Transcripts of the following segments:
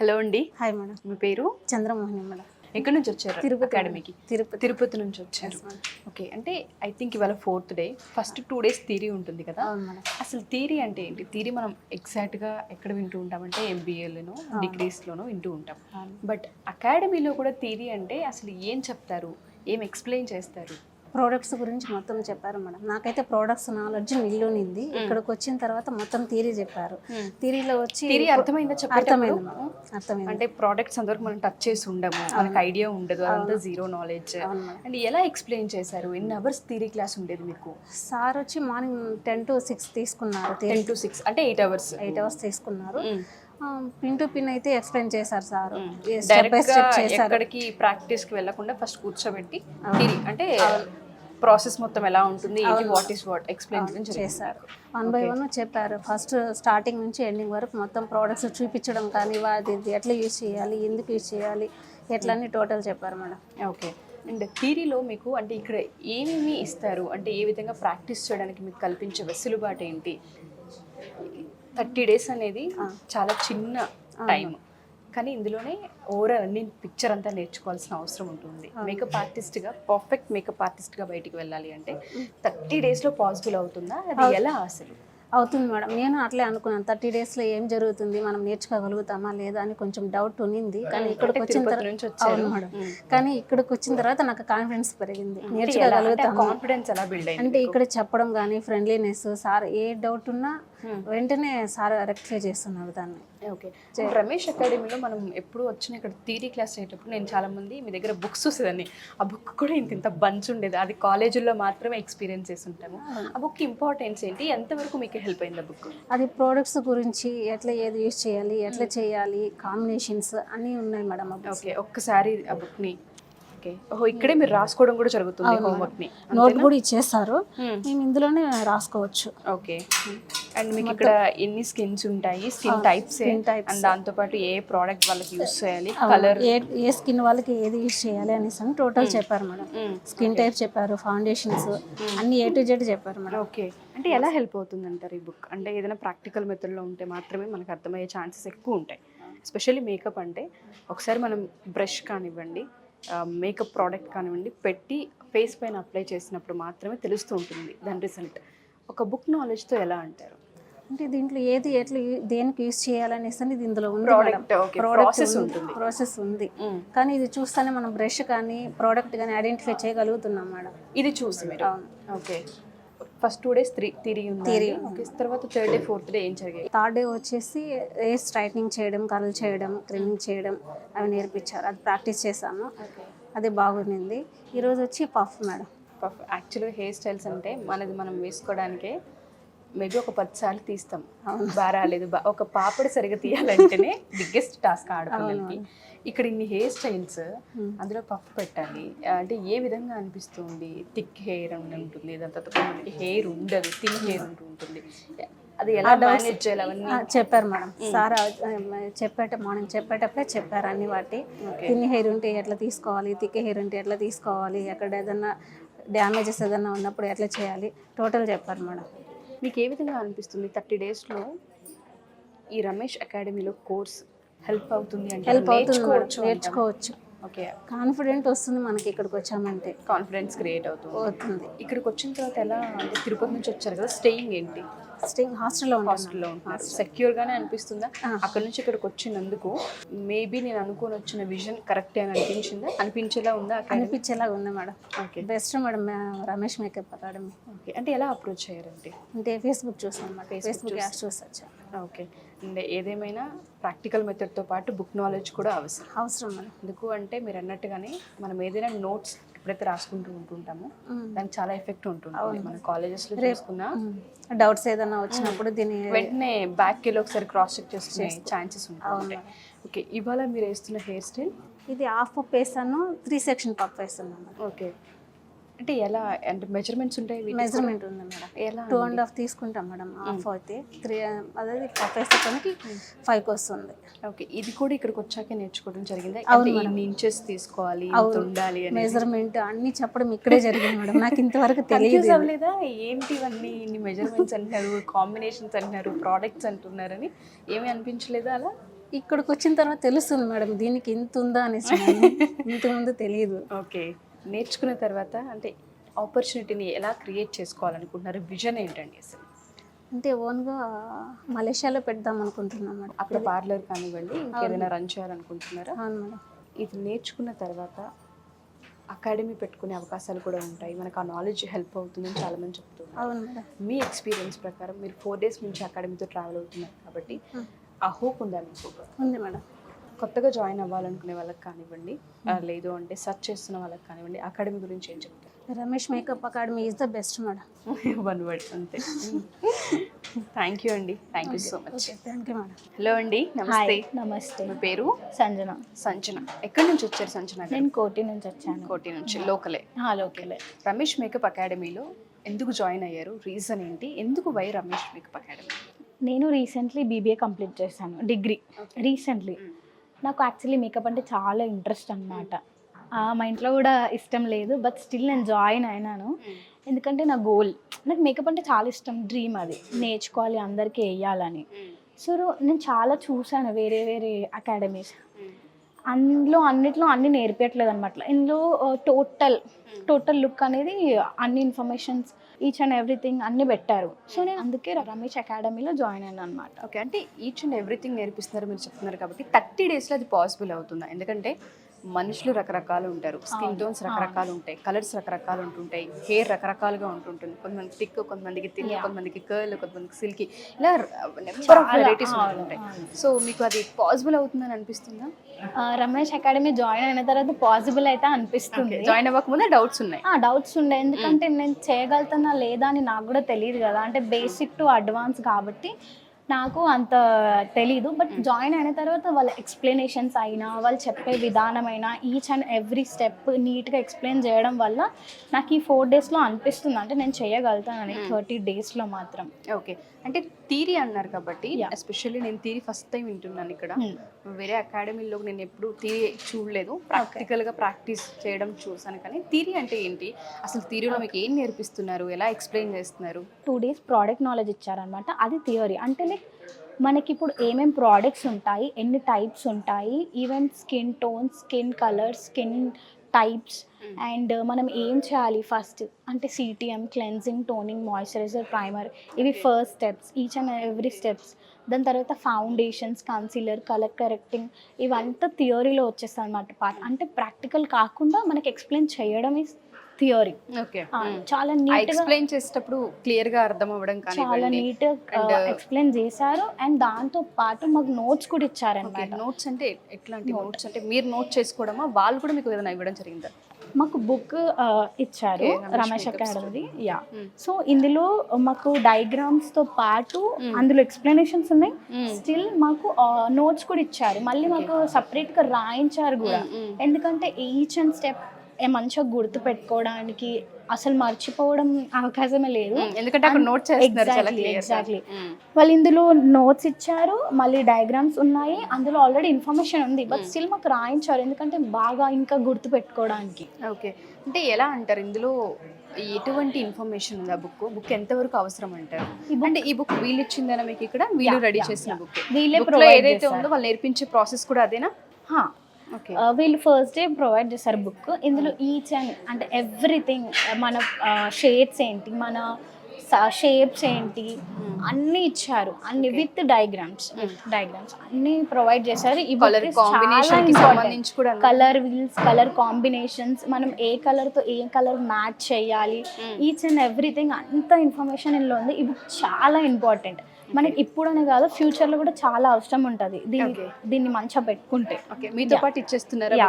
Hello అండి. Hi madam. మీ పేరు? చంద్రమోహని మేడం. ఎక్కడి నుంచి వచ్చారు? తిరుపతి అకాడమీకి. తిరుపతి నుంచి వచ్చారు. ఓకే, అంటే ఐ థింక్ ఇవాళ 4th day. First 2 days theory ఉంటుంది కదా. అవును మేడం. అసలు థియరీ అంటే ఏంటి? థియరీ మనం ఎగ్జాక్ట్గా ఎక్కడ వింటూ ఉంటామంటే MBAలోనో డిగ్రీస్లోనో వింటూ ఉంటాం. బట్ అకాడమీలో కూడా థియరీ అంటే అసలు ఏం చెప్తారు, ఏం ఎక్స్ప్లెయిన్ చేస్తారు? ప్రోడక్ట్స్ గురించి మొత్తం చెప్పారు మేడం. నాకైతే ప్రోడక్ట్స్ నాలెడ్జ్ నిల్లునింది. ఇక్కడికి వచ్చిన తర్వాత మొత్తం థియరీ చెప్పారు. థియరీలో వచ్చి థియరీ అర్థమైందా? అర్థమైంది మేడం. అర్థమైంది. అంటే ప్రోడక్ట్స్ అంతవరకు మనం టచ్ చేసి ఉండము, మనకు ఐడియా ఉండదు, అదంతా జీరో నాలెడ్జ్. అండ్ ఎలా ఎక్స్ప్లెయిన్ చేశారు? ఎన్ని అవర్స్ థియరీ క్లాస్ ఉండేది మీకు? సార్ వచ్చి మార్నింగ్ 10 to 6 తీసుకున్నారు. 10 to 6 అంటే 8 hours. 8 hours తీసుకున్నారు. పిన్ టు పిన్ అయితే ఎక్స్ప్లెయిన్ చేశారు సార్. డైరెక్ట్ ఎక్కడికి ప్రాక్టీస్ కి వెళ్ళకుండా ఫస్ట్ కూర్చోబెట్టి థియరీ అంటే ప్రాసెస్ మొత్తం ఎలా ఉంటుంది, వాట్ ఈస్ వాట్ ఎక్స్ప్లెయిన్ చేశారు. 1 by 1 చెప్పారు. ఫస్ట్ స్టార్టింగ్ నుంచి ఎండింగ్ వరకు మొత్తం ప్రోడక్ట్స్ చూపించడం కానీ వాటి ఎట్లా యూజ్ చేయాలి, ఎందుకు యూజ్ చేయాలి, ఎట్లా అని టోటల్ చెప్పారు మేడం. ఓకే. అండ్ థియరీలో మీకు అంటే ఇక్కడ ఏమేమి ఇస్తారు, అంటే ఏ విధంగా ప్రాక్టీస్ చేయడానికి మీకు కల్పించే వెసులుబాటు ఏంటి? 30 days అనేది చాలా చిన్న టైం, కానీ ఇందులోనే ఓవరాల్ అన్ని పిక్చర్ అంతా నేర్చుకోవాల్సిన అవసరం ఉంటుంది. మేకప్ ఆర్టిస్ట్గా, పర్ఫెక్ట్ మేకప్ ఆర్టిస్ట్గా బయటికి వెళ్ళాలి అంటే 30 daysలో పాసిబుల్ అవుతుందా? అది ఎలా అసలు అవుతుంది మేడం? నేను అట్లే అనుకున్నాను. 30 daysలో ఏం జరుగుతుంది, మనం నేర్చుకోగలుగుతామా లేదా అని కొంచెం డౌట్ ఉన్నింది. కానీ ఇక్కడికి వచ్చిన తర్వాత అవును మేడం, కానీ ఇక్కడికి వచ్చిన తర్వాత నాకు కాన్ఫిడెన్స్ పెరిగింది. నేర్చుకోగలుగుతాం. కాన్ఫిడెన్స్ ఎలా బిల్డ్ అయింది? అంటే ఇక్కడ చెప్పడం కానీ ఫ్రెండ్లీనెస్, సార్ ఏ డౌట్ ఉన్నా వెంటనే సార్ రెక్టిఫై చేస్తున్నారు దాన్ని. ఓకే. రమేష్ అకాడమీలో మనం ఎప్పుడు వచ్చిన ఇక్కడ థియరీ క్లాస్ అయ్యేటప్పుడు నేను చాలా మంది మీ దగ్గర బుక్స్ చూసేదాన్ని. ఆ బుక్ కూడా ఇంత బంచ్ ఉండేది. అది కాలేజీల్లో మాత్రమే ఎక్స్పీరియన్స్ చేసి ఉంటాము. ఆ బుక్ ఇంపార్టెన్స్ ఏంటి, ఎంతవరకు మీకు హెల్ప్ అయింది ఆ బుక్? అది ప్రోడక్ట్స్ గురించి ఎట్లా ఏది యూజ్ చేయాలి, ఎట్లా చేయాలి, కాంబినేషన్స్ అన్నీ ఉన్నాయి మేడం. ఓకే, ఒక్కసారి ఆ బుక్ని. ఓకే. ఓహో, ఇక్కడే మీరు రాసుకోవడం కూడా జరుగుతుంది హోంవర్క్ని? నోట్ కూడా ఇచ్చేస్తారు, మేము ఇందులోనే రాసుకోవచ్చు. ఓకే. అండ్ మీకు ఇక్కడ ఎన్ని స్కిన్స్ ఉంటాయి, స్కిన్ టైప్స్, అండ్ దాంతోపాటు ఏ ప్రోడక్ట్ వాళ్ళకి యూజ్ చేయాలి, కలర్ ఏ స్కిన్ వాళ్ళకి ఏది యూజ్ చేయాలి అనేసి అని టోటల్ చెప్పారు మేడం. స్కిన్ టైప్ చెప్పారు, ఫౌండేషన్స్ అన్ని A to Z చెప్పారు మేడం. ఓకే. అంటే ఎలా హెల్ప్ అవుతుంది అంటారు ఈ బుక్? అంటే ఏదైనా ప్రాక్టికల్ మెథడ్లో ఉంటే మాత్రమే మనకు అర్థమయ్యే ఛాన్సెస్ ఎక్కువ ఉంటాయి. ఎస్పెషల్లీ మేకప్ అంటే ఒకసారి మనం బ్రష్ కానివ్వండి, మేకప్ ప్రోడక్ట్ కానివ్వండి పెట్టి ఫేస్ పైన అప్లై చేసినప్పుడు మాత్రమే తెలుస్తూ ఉంటుంది దాని రిజల్ట్. ఒక బుక్ నాలెడ్జ్తో ఎలా అంటారు? అంటే దీంట్లో ఏది ఎట్లా దేనికి యూజ్ చేయాలనేసి ఇది ఇందులో ఉంది. ప్రాసెస్ ఉంది, కానీ ఇది చూస్తేనే మనం బ్రష్ కానీ ప్రోడక్ట్ కానీ ఐడెంటిఫై చేయగలుగుతున్నాం మేడం. ఇది చూసి మీరు. ఓకే. ఫస్ట్ 2 days థియరీ ఉంది. ఓకే. తర్వాత 3rd day 4th day ఏం జరిగాయి? 3rd day వచ్చేసి హెయిర్ స్ట్రైట్నింగ్ చేయడం, కలర్ చేయడం, ట్రిమ్మింగ్ చేయడం అవి నేర్పించారు. అది ప్రాక్టీస్ చేశాను, అది బాగుంది. ఈరోజు వచ్చి పఫ్ మేడం. పఫ్ యాక్చువల్గా హెయిర్ స్టైల్స్ అంటే మనది మనం వేసుకోవడానికే మేబీ ఒక 10 సార్లు తీస్తాం, బాగా రాలేదు. ఒక పాపడి సరిగా తీయాలంటేనే బిగ్గెస్ట్ టాస్క్ ఆడపిల్లలకి. ఇక్కడ ఇన్ని హెయిర్ స్టైల్స్, అందులో పఫ్ పెట్టాలి అంటే ఏ విధంగా అనిపిస్తుంది? థిక్ హెయిర్ అని ఉంటుంది, దాని తర్వాత హెయిర్ ఉండదు, థిన్ హెయిర్ ఉంటుంది. అది ఎలా మేనేజ్ చేయాలి అవన్నీ చెప్పారు మేడం. సార్ మార్నింగ్ చెప్పేటప్పుడే చెప్పారు అన్ని. వాటి థిన్ హెయిర్ ఉంటే ఎట్లా తీసుకోవాలి, థిక్ హెయిర్ ఉంటే ఎట్లా తీసుకోవాలి, ఎక్కడ ఏదన్నా డ్యామేజెస్ ఏదన్నా ఉన్నప్పుడు ఎట్లా చేయాలి, టోటల్ చెప్పారు మేడం. మీకు ఏ విధంగా అనిపిస్తుంది 30 daysలో ఈ రమేష్ అకాడమీలో కోర్స్ హెల్ప్ అవుతుంది అంటే? హెల్ప్ అవుతుంది, నేర్చుకోవచ్చు. ఓకే. కాన్ఫిడెంట్ వస్తుంది మనకి ఇక్కడికి వచ్చామంటే, కాన్ఫిడెన్స్ క్రియేట్ అవుతుంది. ఇక్కడికి వచ్చిన తర్వాత ఎలా అంటే తిరుపతి నుంచి వచ్చారు కదా, స్టేయింగ్ ఏంటి? స్టేయింగ్ హాస్టల్లో ఉంటున్నారు. సెక్యూర్గానే అనిపిస్తుందా? అక్కడ నుంచి ఇక్కడికి వచ్చినందుకు మేబీ నేను అనుకుని వచ్చిన విజన్ కరెక్టే అని అనిపించేలా ఉందా? అనిపించేలా ఉంది madam. Okay, best madam Ramesh makeup academy. Okay. అంటే ఎలా అప్రోచ్ అయ్యారంటే? అంటే ఫేస్బుక్ చూసాను మేడం, ఫేస్బుక్ యాడ్స్ చూసి వచ్చాను. ఓకే. అండ్ ఏదేమైనా ప్రాక్టికల్ మెథడ్తో పాటు బుక్ నాలెడ్జ్ కూడా అవసరం మేడం. ఎందుకు అంటే మీరు అన్నట్టుగానే మనం ఏదైనా నోట్స్ ఎప్పుడైతే రాసుకుంటూ ఉంటుంటాము దానికి చాలా ఎఫెక్ట్ ఉంటుంది. మన కాలేజెస్లో చూసుకున్నా డౌట్స్ ఏదైనా వచ్చినప్పుడు దీన్ని వెంటనే బ్యాక్కి వెళ్ళి ఒకసారి క్రాస్ చెక్ చేసుకునే ఛాన్సెస్ ఉంటాయి. ఓకే. ఇవాళ మీరు వేస్తున్న హెయిర్ స్టైల్ ఇది హాఫ్ పఫ్ వేసాను, 3 section పఫ్ వేస్తున్నాను. ఓకే. అంటే ఎలా అంటే మెజర్మెంట్స్ ఉంటాయి? మెజర్మెంట్ ఉంది మేడం. ఎలా 2.5 తీసుకుంటాం మేడం. హాఫ్ అయితే 3, అదే పఫ్ వేసేటానికి 5 వస్తుంది. ఓకే. ఇది కూడా ఇక్కడికి వచ్చాకే నేర్చుకోవడం జరిగింది? ఇన్ని ఇంచెస్ తీసుకోవాలి, ఇంత ఉండాలి అని మెజర్మెంట్ అన్ని చెప్పడం ఇక్కడే జరిగింది మేడం. నాకు ఇంతవరకు తెలియదు. అవ్వలేదా ఏంటి ఇవన్నీ ఇన్ని మెజర్మెంట్స్ అంటున్నారు, కాంబినేషన్స్ అంటున్నారు, ప్రోడక్ట్స్ అంటున్నారని ఏమీ అనిపించలేదా అలా? ఇక్కడికి వచ్చిన తర్వాత తెలుస్తుంది మేడం దీనికి ఇంత ఉందా అనేసి. ఇంతకుముందు తెలియదు. ఓకే, నేర్చుకున్న తర్వాత అంటే ఆపర్చునిటీని ఎలా క్రియేట్ చేసుకోవాలనుకుంటున్నారు? విజన్ ఏంటండి అసలు? అంటే ఓన్గా మలేషియాలో పెడదాం అనుకుంటున్నాం మేడం. అక్కడ పార్లర్ కానివ్వండి, ఇంకేదైనా రన్ చేయాలనుకుంటున్నారా? అవును మేడం. ఇది నేర్చుకున్న తర్వాత అకాడమీ పెట్టుకునే అవకాశాలు కూడా ఉంటాయి, మనకు ఆ నాలెడ్జ్ హెల్ప్ అవుతుందని చాలామంది చెప్తున్నారు. అవును మేడం. మీ ఎక్స్పీరియన్స్ ప్రకారం మీరు 4 days నుంచి అకాడమీతో ట్రావెల్ అవుతున్నారు కాబట్టి ఆ హోప్ ఉందా మీకు? ఉంది మేడం. కొత్తగా జాయిన్ అవ్వాలనుకునే వాళ్ళకి కానివ్వండి, లేదు అంటే సర్చ్ చేస్తున్న వాళ్ళకి కానివ్వండి, అకాడమీ గురించి ఏం చెప్తారు? Ramesh makeup academy is the best madam. 1 word అంతే. థ్యాంక్ యూ అండి, thank you so much. Okay, thank you madam. Hello అండి, నమస్తే. నమస్తే. మీ పేరు? సంజన. సంజన. ఎక్కడి నుంచి వచ్చారు సంజన గారు? నేను కోటి నుంచి వచ్చాను. కోటి నుంచి, లోకలే. లోకలే. రమేష్ మేకప్ అకాడమీలో ఎందుకు జాయిన్ అయ్యారు? రీజన్ ఏంటి? ఎందుకు వై రమేష్ మేకప్ అకాడమీ? నేను రీసెంట్లీ బీబీఏ కంప్లీట్ చేశాను, డిగ్రీ రీసెంట్లీ. నాకు యాక్చువల్లీ మేకప్ అంటే చాలా ఇంట్రెస్ట్ అనమాట. మా ఇంట్లో కూడా ఇష్టం లేదు, బట్ స్టిల్ నేను జాయిన్ అయినాను. ఎందుకంటే నా గోల్, నాకు మేకప్ అంటే చాలా ఇష్టం, డ్రీమ్ అది నేర్చుకోవాలి, అందరికీ వేయాలని. సో నేను చాలా చూసాను వేరే వేరే అకాడమీస్. అన్నిట్లో అన్ని నేర్పించట్లేదు అనమాట. ఇందులో టోటల్ లుక్ అనేది అన్ని ఇన్ఫర్మేషన్స్, ఈచ్ అండ్ ఎవ్రీథింగ్ అన్ని పెట్టారు. సో నేను అందుకే రమేష్ అకాడమీలో జాయిన్ అయ్యాను అనమాట. ఓకే, అంటే ఈచ్ అండ్ ఎవ్రీథింగ్ నేర్పిస్తున్నారు మీరు చెప్తున్నారు కాబట్టి 30 daysలో అది పాసిబుల్ అవుతుందా? ఎందుకంటే మనుషులు రకరకాలు ఉంటారు, స్కిన్ టోన్స్ రకరకాలు ఉంటాయి, కలర్స్ రకరకాలు ఉంటుంటాయి, హెయిర్ రకరకాలుగా ఉంటుంటుంది. కొంతమంది థిక్, కొంతమందికి థిన్, కొంతమందికి కర్ల్, కొంతమందికి సిల్కీ, ఇలా నెంబర్ ఆఫ్ వెరైటీస్ ఉంటుంటాయి. సో మీకు అది పాసిబుల్ అవుతుందని అనిపిస్తుందా? రమేష్ అకాడమీ జాయిన్ అయిన తర్వాత పాసిబుల్ అయితే అనిపిస్తుంది. జాయిన్ అవ్వకముందే డౌట్స్ ఉన్నాయి? డౌట్స్ ఉండే, ఎందుకంటే నేను చేయగలుగుతున్నా లేదా అని నాకు కూడా తెలియదు కదా. అంటే బేసిక్ టు అడ్వాన్స్ కాబట్టి నాకు అంత తెలీదు. బట్ జాయిన్ అయిన తర్వాత వాళ్ళ ఎక్స్ప్లెనేషన్స్ అయినా, వాళ్ళు చెప్పే విధానమైనా, ఈచ్ అండ్ ఎవ్రీ స్టెప్ నీట్గా ఎక్స్ప్లెయిన్ చేయడం వల్ల నాకు ఈ 4 daysలో అనిపిస్తుంది అంటే నేను చేయగలుగుతానని. 30 daysలో మాత్రం. ఓకే, అంటే థియరీ అన్నారు కాబట్టి ఎస్పెషల్లీ నేను థియరీ ఫస్ట్ టైం వింటున్నాను ఇక్కడ. వేరే అకాడమీలో నేను ఎప్పుడు థియరీ చూడలేదు, ప్రాక్టికల్గా ప్రాక్టీస్ చేయడం చూసాను. కానీ థియరీ అంటే ఏంటి అసలు? థియరీలో మీకు ఏం నేర్పిస్తున్నారు, ఎలా ఎక్స్ప్లెయిన్ చేస్తున్నారు? 2 days ప్రోడక్ట్ నాలెడ్జ్ ఇచ్చారనమాట, అది థియరీ. అంటే లైక్ మనకి ఇప్పుడు ఏమేమి ప్రోడక్ట్స్ ఉంటాయి, ఎన్ని టైప్స్ ఉంటాయి, even skin tones, skin colours, skin types, and మనం ఏం చేయాలి ఫస్ట్ అంటే CTM, cleansing, toning, moisturiser, primer, ఇవి first steps, each and every steps. దాని తర్వాత ఫౌండేషన్స్, కన్సీలర్, కలర్ కరెక్టింగ్, ఇవంతా థియరీలో వచ్చేస్తాయి అన్నమాట పార్ట్. అంటే ప్రాక్టికల్ కాకుండా మనకి ఎక్స్ప్లెయిన్ చేయడం ఈజ్ థియరీ. ఓకే, చాలా నీట్గా ఎక్స్ప్లెయిన్ చేసేటప్పుడు క్లియర్గా అర్థం అవ్వడం కానీ చాలా నీట్గా ఎక్స్ప్లెయిన్ చేశారు. అండ్ దాంతో పాటు మాకు నోట్స్ కూడా ఇచ్చారనమాట. నోట్స్ అంటే ఎట్లాంటి నోట్స్? అంటే మీరు నోట్ చేసుకోవడమా, వాళ్ళు కూడా మీకు ఏదైనా ఇవ్వడం జరిగిందా? మాకు బుక్ ఇచ్చారు రమేష్ అకాడమీ. సో ఇందులో మాకు డయాగ్రామ్స్తో పాటు అందులో ఎక్స్ప్లెనేషన్స్ ఉన్నాయి. స్టిల్ మాకు నోట్స్ కూడా ఇచ్చారు, మళ్ళీ మాకు సపరేట్గా రాయించారు కూడా. ఎందుకంటే ఈచ్ అండ్ స్టెప్ మంచిగా గుర్తు పెట్టుకోవడానికి అసలు మర్చిపోవడం అవకాశమే లేదు, ఎందుకంటే అక్కడ నోట్ చేస్తున్నారు. ఎగ్జాక్ట్లీ, వాళ్ళు ఇందులో నోట్స్ ఇచ్చారు, మళ్ళీ డయాగ్రామ్స్ ఉన్నాయి, అందులో ఆల్రెడీ ఇన్ఫర్మేషన్ ఉంది, బట్ స్టిల్ మాకు రాయించారు ఎందుకంటే బాగా ఇంకా గుర్తు పెట్టుకోవడానికి. ఓకే, అంటే ఎలా అంటారు ఇందులో ఎటువంటి ఇన్ఫర్మేషన్ ఉంది? ఆ బుక్ ఎంతవరకు అవసరం అంటారు? అంటే ఈ బుక్ వీళ్ళు ఇచ్చిందేనా మీకు? ఇక్కడ వీళ్ళు రెడీ చేసిన బుక్ ఏదైతే ఉందో వాళ్ళు నేర్పించే ప్రాసెస్ కూడా అదేనా? వీళ్ళు ఫస్ట్ డే ప్రొవైడ్ చేస్తారు బుక్. ఇందులో ఈచ్ అండ్ అంటే ఎవ్రీథింగ్, మన షేడ్స్ ఏంటి, మన షేప్స్ ఏంటి అన్నీ ఇచ్చారు, అన్ని విత్ డయాగ్రామ్స్ అన్నీ ప్రొవైడ్ చేశారు. ఈ కలర్ వీల్స్, కలర్ కాంబినేషన్స్, మనం ఏ కలర్తో ఏ కలర్ మ్యాచ్ చేయాలి, ఈచ్ అండ్ ఎవ్రీథింగ్ అంత ఇన్ఫర్మేషన్ ఇందులో ఉంది. ఈ బుక్ చాలా ఇంపార్టెంట్ మనకి, ఇప్పుడనే కాదు ఫ్యూచర్లో కూడా చాలా అవసరం ఉంటుంది దీన్ని మంచిగా పెట్టుకుంటే. మీతో పాటు ఇచ్చేస్తున్నారా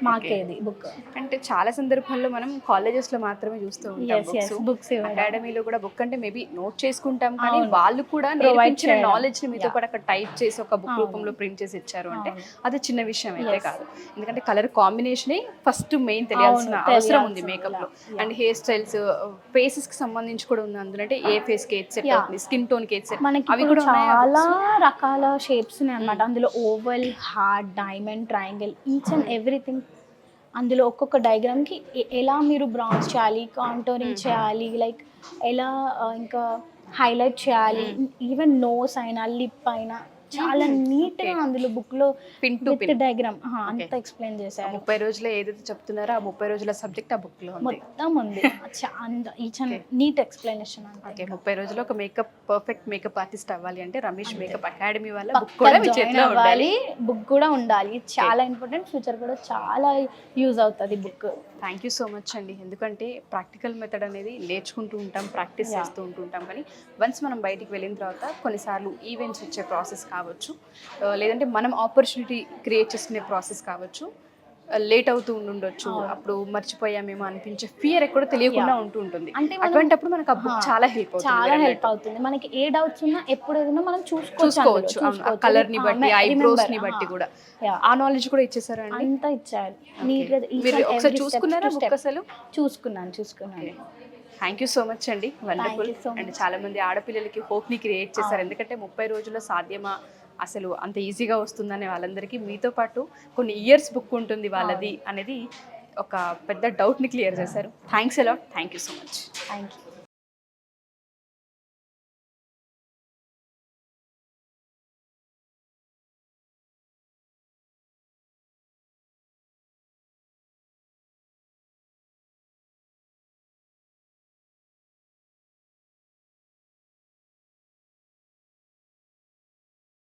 మాకేది బుక్? అంటే చాలా సందర్భాల్లో మనం కాలేజెస్లో మాత్రమే చూస్తూ ఉంటాం బుక్స్, అకాడమీలో కూడా బుక్ అంటే మేబీ నోట్ చేసుకుంటాం, కానీ వాళ్ళు కూడా నేర్పించిన నాలెడ్జ్ ని మీతో పాటు అక్కడ టైప్ చేసి ఒక బుక్ రూపంలో ప్రింట్ చేసి ఇచ్చారు అంటే అది చిన్న విషయం అయితే కాదు. ఎందుకంటే కలర్ కాంబినేషన్ ఫస్ట్ మెయిన్ తెలియాల్సిన అవసరం ఉంది మేకప్ లో. అండ్ హెయిర్ స్టైల్స్, ఫేసెస్ కి సంబంధించి కూడా ఉంది అందులో. అంటే ఏ ఫేస్ కి ఏది సెట్ అవుతుంది, స్కిన్ టోన్ కి ఏది సెట్, మనకి చాలా రకాల షేప్స్ ఉన్నాయి అన్నమాట. అందులో oval, heart, diamond, triangle, each and everything. అందులో ఒక్కొక్క డయాగ్రామ్కి ఎలా మీరు బ్రౌన్స్ చేయాలి, కాంటోరింగ్ చేయాలి, లైక్ ఎలా ఇంకా హైలైట్ చేయాలి, ఈవెన్ నోస్ అయినా లిప్ అయినా చాలా నీట్ గా అందులో బుక్ లో పిన్ టు విత్ డయాగ్రామ్ అంతా ఎక్స్ప్లెయిన్ చేశారు. 30 రోజుల్లో ఏదైతే చెప్తున్నారో ఆ 30 రోజుల సబ్జెక్ట్ ఆ బుక్ లో ఉంది. మొత్తం ఉంది ఈచ్ అండ్ నీట్ ఎక్స్ప్లెనేషన్ అంతే. ఓకే, 30 రోజుల్లో ఒక పర్ఫెక్ట్ మేకప్ ఆర్టిస్ట్ అవ్వాలి అంటే రమేష్ మేకప్ అకాడమీ వల్ల బుక్ కూడా మీ చేతిలో ఉండాలి, బుక్ కూడా ఉండాలి. చాలా ఇంపార్టెంట్, ఫ్యూచర్ కూడా చాలా యూజ్ అవుతుంది book. Thank you so much అండి. ఎందుకంటే ప్రాక్టికల్ మెథడ్ అనేది నేర్చుకుంటూ ఉంటాం, ప్రాక్టీస్ చేస్తూ ఉంటుంటాం, కానీ వన్స్ మనం బయటికి వెళ్ళిన తర్వాత కొన్నిసార్లు ఈవెంట్స్ వచ్చే ప్రాసెస్ కావచ్చు, లేదంటే మనం ఆపర్చునిటీ క్రియేట్ చేసుకునే ప్రాసెస్ కావచ్చు, లేట్ అవుతూ ఉండొచ్చు, అప్పుడు మర్చిపోయామేమో అనిపించే ఫియర్ ఎక్కడో తెలియకుండా ఉంటూ ఉంటుంది. అంటే అటువంటిప్పుడు మనకు ఆ బుక్ చాలా హెల్ప్ అవుతుంది. మనకి ఏ డౌట్స్ ఉన్నా ఎప్పుడు ఏదైనా మనం చూసుకోవచ్చు. కలర్ ని బట్టి, ఐబ్రోస్ ని బట్టి కూడా ఆ నాలెడ్జ్ కూడా ఇచ్చేసారా అండి? అంతా ఇచ్చారు నీట్ గా. మీరు ఒకసారి చూసుకున్నారా బుక్? అసలు చూసుకున్నాను. థ్యాంక్ యూ సో మచ్ అండి, వండర్ఫుల్. అండ్ చాలా మంది ఆడపిల్లలకి హోప్ ని క్రియేట్ చేశారు. ఎందుకంటే 30 రోజుల్లో సాధ్యమా, అసలు అంత ఈజీగా వస్తుందనే వాళ్ళందరికీ మీతో పాటు కొన్ని ఇయర్స్ బుక్ ఉంటుంది వాళ్ళది అనేది ఒక పెద్ద డౌట్ని క్లియర్ చేశారు. Thanks a lot, thank you so much. Thank you.